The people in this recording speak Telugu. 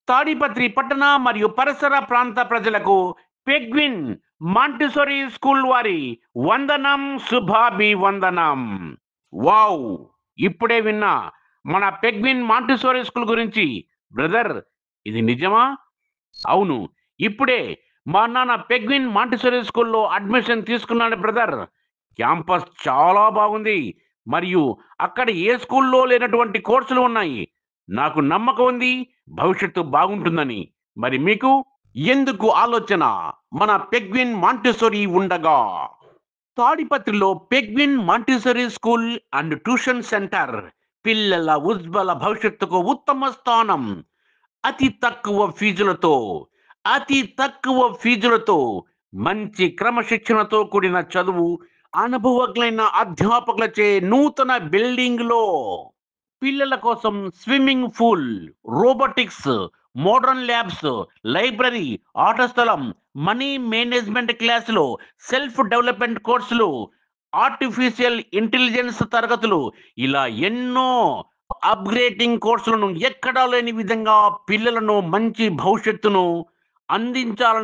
తాడిపత్రి పట్టణ మరియు పరిసర ప్రాంత ప్రజలకు పెగ్విన్ మాంటిసోరీ స్కూల్ వారి వందనం శుభాభివందనం. వావ్! ఇప్పుడే విన్నా మన పెగ్విన్ మాంటిసోరీ స్కూల్ గురించి. బ్రదర్, ఇది నిజమా? అవును. ఇప్పుడే మా నాన్న పెగ్విన్ మాంటిసోరీ స్కూల్‌లో అడ్మిషన్ తీసుకున్నాడు బ్రదర్. క్యాంపస్ చాలా బాగుంది. మరియు అక్కడ ఏ స్కూల్‌లో లేనటువంటి కోర్సులు ఉన్నాయి. నాకు నమ్మకం ఉంది భవిష్యత్తు బాగుంటుందని. మరి మీకు? ఎందుకు ఆలోచన మన పెగ్విన్ మాంటిసోరీ ఉండగా? తాడిపత్రిలో penguin montessori school and tuition centre పిల్లల ఉజ్వల భవిష్యత్తుకు ఉత్తమ స్థానం. అతి తక్కువ ఫీజులతో అతి తక్కువ ఫీజులతో మంచి క్రమశిక్షణతో కూడిన చదువు, అనుభవజ్ఞులైన అధ్యాపకులచే నూతన బిల్డింగ్‌లో పిల్లల కోసం swimming pool, robotics, modern labs, library, ఆట స్థలం, మనీ మేనేజ్మెంట్ క్లాసులు, సెల్ఫ్ డెవలప్‌మెంట్ కోర్సులు, ఆర్టిఫిషియల్ ఇంటెలిజెన్స్ తరగతులు, ఇలా ఎన్నో అప్‌గ్రేడింగ్ కోర్సులను ఎక్కడా లేని విధంగా పిల్లలను మంచి భవిష్యత్తును అందించాలని